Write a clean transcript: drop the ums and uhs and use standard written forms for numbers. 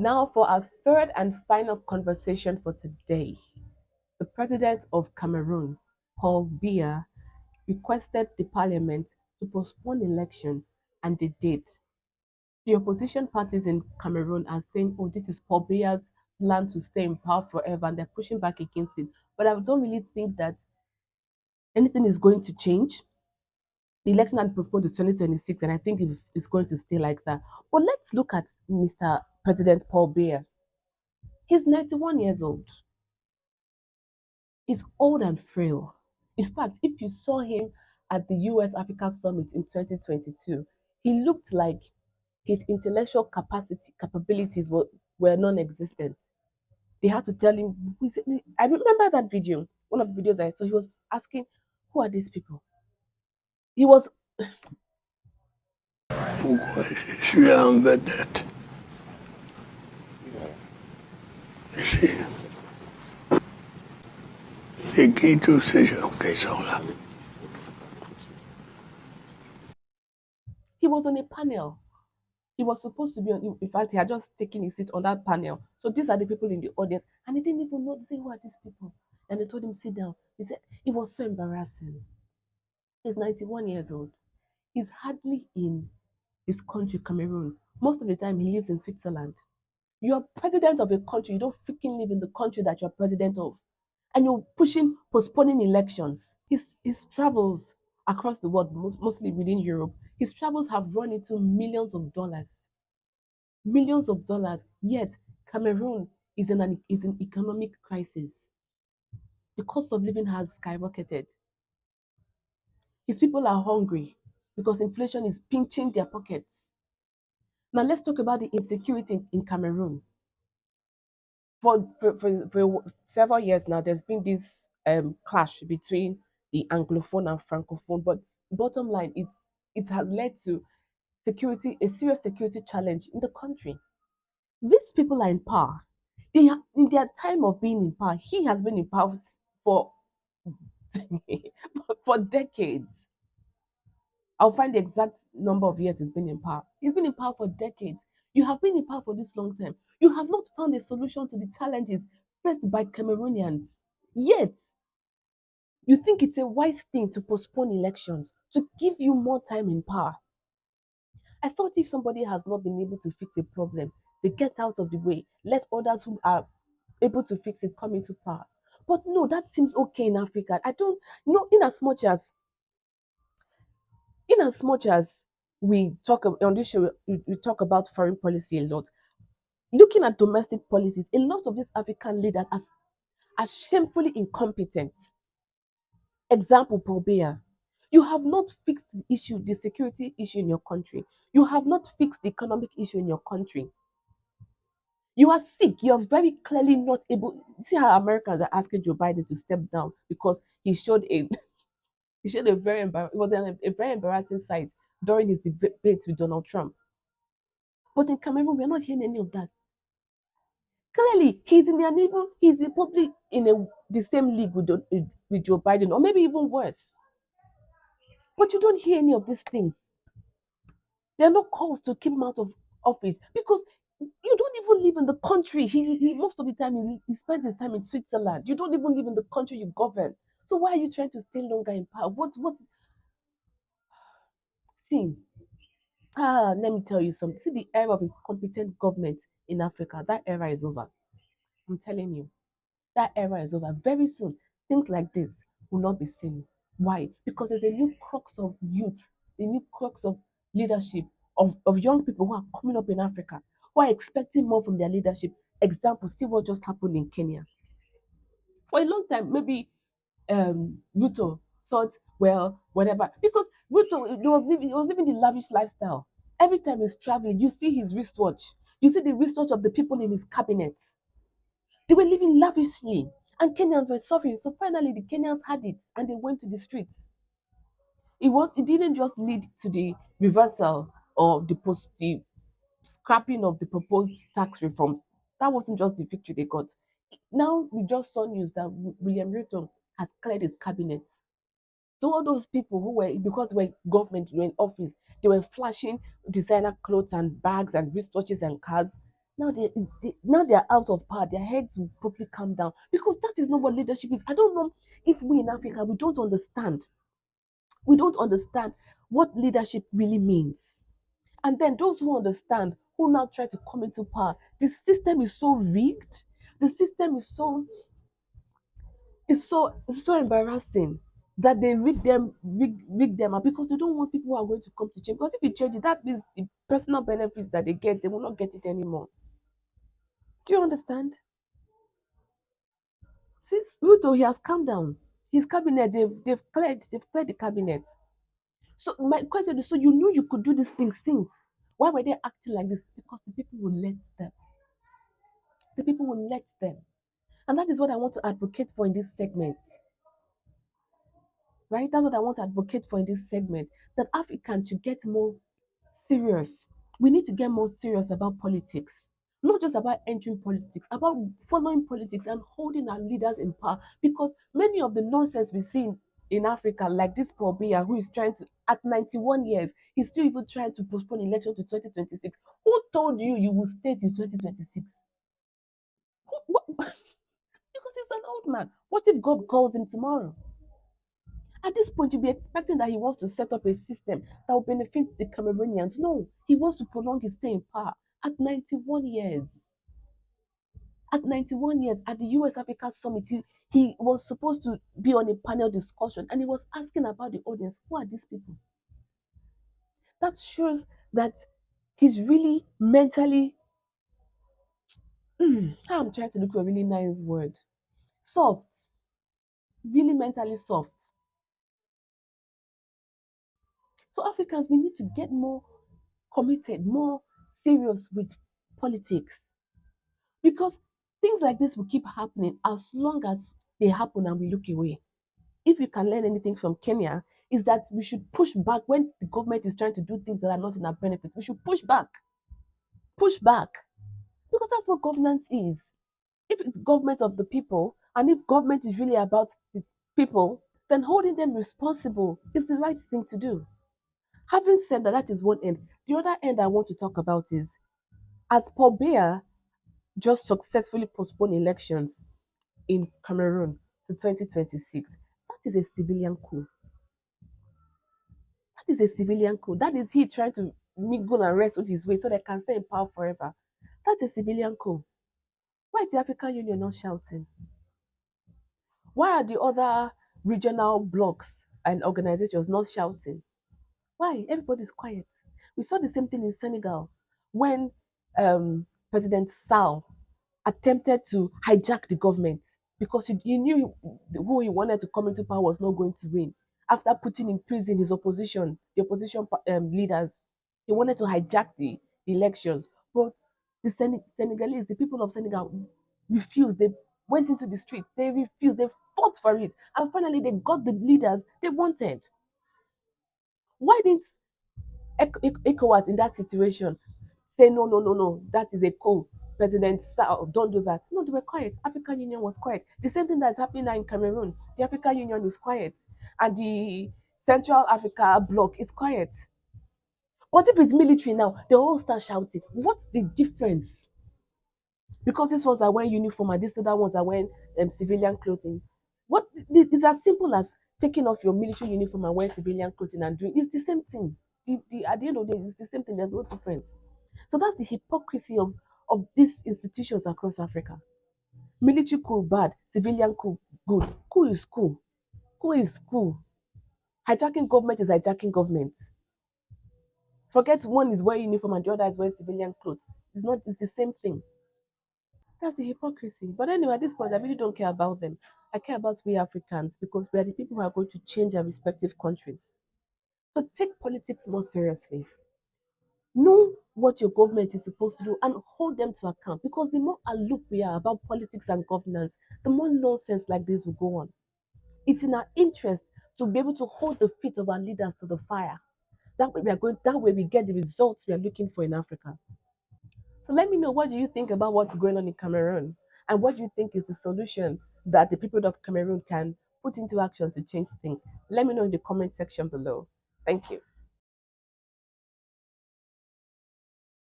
Now, for our third and final conversation for today, the president of Cameroon, Paul Biya, requested the parliament to postpone elections, and they did. The opposition parties in Cameroon are saying, oh, this is Paul Biya's plan to stay in power forever, and they're pushing back against it. But I don't really think that anything is going to change. The election had postponed to 2026, and I think it's going to stay like that. But let's look at Mr. President Paul Biya. He's 91 years old. He's old and frail. In fact, if you saw him at the US Africa Summit in 2022, he looked like his intellectual capabilities were non-existent. They had to tell him. I remember that video. One of the videos I saw, he was asking, "Who are these people?" He was. Pourquoi je suis en vedette ici? C'est qui tous ces gens qui sont là? He was on a panel. He was supposed to be on. In fact, he had just taken his seat on that panel. So these are the people in the audience, and he didn't even know. They say, "Who are these people?" And they told him, "Sit down." He said it was so embarrassing. He's 91 years old. He's hardly in his country, Cameroon. Most of the time, he lives in Switzerland. You're president of a country. You don't freaking live in the country that you're president of. And you're pushing, postponing elections. His travels across the world, mostly within Europe, his travels have run into millions of dollars. Millions of dollars. Yet, Cameroon is in economic crisis. The cost of living has skyrocketed. His people are hungry because inflation is pinching their pockets. Now, let's talk about the insecurity in Cameroon. For several years now, there's been this clash between the Anglophone and Francophone. But bottom line, it has led to a serious security challenge in the country. These people are in power. In their time of being in power, he has been in power for for decades. I'll find the exact number of years he's been in power. He's been in power for decades. You have been in power for this long time. You have not found a solution to the challenges faced by Cameroonians. Yet, you think it's a wise thing to postpone elections to give you more time in power. I thought if somebody has not been able to fix a problem, they get out of the way, let others who are able to fix it come into power. But no, that seems okay in Africa. I don't know, in as much as we talk on this show, we talk about foreign policy a lot. Looking at domestic policies, a lot of these African leaders are shamefully incompetent. Example, Paul Biya. You have not fixed the security issue in your country. You have not fixed the economic issue in your country. You are sick. You are very clearly not able. See how Americans are asking Joe Biden to step down because he showed a he showed a it was a very embarrassing sight during his debate with Donald Trump. But in Cameroon, we are not hearing any of that. Clearly, he's probably in the same league with Joe Biden, or maybe even worse. But you don't hear any of these things. There are no calls to keep him out of office because you don't even live in the country. He most of the time he spends his time in Switzerland. You don't even live in the country you govern. So why are you trying to stay longer in power? What see? Let me tell you something. See the era of incompetent government in Africa. That era is over. I'm telling you. That era is over. Very soon, things like this will not be seen. Why? Because there's a new crux of youth, a new crux of leadership, of young people who are coming up in Africa, who are expecting more from their leadership. Example, see what just happened in Kenya. For a long time, maybe Ruto thought, well, whatever, because Ruto he was living the lavish lifestyle. Every time he's traveling, you see his wristwatch. You see the wristwatch of the people in his cabinet. They were living lavishly, and Kenyans were suffering. So finally, the Kenyans had it, and they went to the streets. It didn't just lead to the reversal or the scrapping of the proposed tax reforms. That wasn't just the victory they got. Now we just saw news that William Ruto has cleared his cabinet. So all those people who were because they were government, they were in office, they were flashing designer clothes and bags and wristwatches and cars. Now they're out of power. Their heads will probably calm down because that is not what leadership is. I don't know if we in Africa we don't understand. We don't understand what leadership really means. And then those who understand, who now try to come into power, the system is so rigged. The system is so embarrassing that they rig them up because they don't want people who are going to come to change. Because if you change it, that means the personal benefits that they get, they will not get it anymore. Do you understand? Since Ruto, he has calmed down. His cabinet, they've cleared the cabinet. So my question is, so you knew you could do these things since. Why were they acting like this? Because the people will let them. The people will let them. And that is what I want to advocate for in this segment. Right? That's what I want to advocate for in this segment. That Africans should get more serious. We need to get more serious about politics. Not just about entering politics, about following politics and holding our leaders in power. Because many of the nonsense we see in Africa, like this Paul Biya, who is trying to, at 91 years, he's still even trying to postpone election to 2026. Who told you you will stay till 2026? Because he's an old man. What if God calls him tomorrow? At this point, you'll be expecting that he wants to set up a system that will benefit the Cameroonians. No, he wants to prolong his stay in power at 91 years. At 91 years, at the US Africa Summit, he was supposed to be on a panel discussion and he was asking about the audience, who are these people? That shows that he's really mentally, I'm trying to look for a really nice word, soft, really mentally soft. So Africans, we need to get more committed, more serious with politics because things like this will keep happening as long as they happen and we look away. If you can learn anything from Kenya, is that we should push back when the government is trying to do things that are not in our benefit. We should push back, because that's what governance is. If it's government of the people, and if government is really about the people, then holding them responsible is the right thing to do. Having said that, that is one end. The other end I want to talk about is as Paul Biya just successfully postponed elections in Cameroon to 2026. That is a civilian coup. That is a civilian coup. That is he trying to mingle and wrestle his way so they can stay in power forever. That's a civilian coup. Why is the African Union not shouting? Why are the other regional blocs and organizations not shouting? Why? Everybody's quiet. We saw the same thing in Senegal when President Sall attempted to hijack the government because he knew who he wanted to come into power was not going to win. After putting in prison his opposition, the opposition leaders, he wanted to hijack the elections. But the Senegalese, the people of Senegal, refused. They went into the streets. They refused. They fought for it, and finally they got the leaders they wanted. Why didn't ECOWAS in that situation say no, no, no, no, that is a coup. President Sall, don't do that. No, they were quiet. African Union was quiet. The same thing that's happening now in Cameroon. The African Union is quiet, and the Central Africa bloc is quiet. But if it's military now, they all start shouting. What's the difference? Because these ones are wearing uniform and these other ones are wearing civilian clothing. What it's as simple as taking off your military uniform and wearing civilian clothing and doing it's the same thing. At the end of the day, it's the same thing. There's no difference. So that's the hypocrisy of these institutions across Africa. Military coup bad, civilian coup good. Coup is coup. Coup is coup. Hijacking government is hijacking government. Forget one is wearing uniform and the other is wearing civilian clothes. It's not. It's the same thing. That's the hypocrisy. But anyway, at this point, I really don't care about them. I care about we Africans because we are the people who are going to change our respective countries. So take politics more seriously. Know what your government is supposed to do and hold them to account because the more aloof we are about politics and governance, the more nonsense like this will go on. It's in our interest to be able to hold the feet of our leaders to the fire. That way we get the results we are looking for in Africa. So let me know, what do you think about what's going on in Cameroon? And what do you think is the solution that the people of Cameroon can put into action to change things? Let me know in the comment section below. Thank you.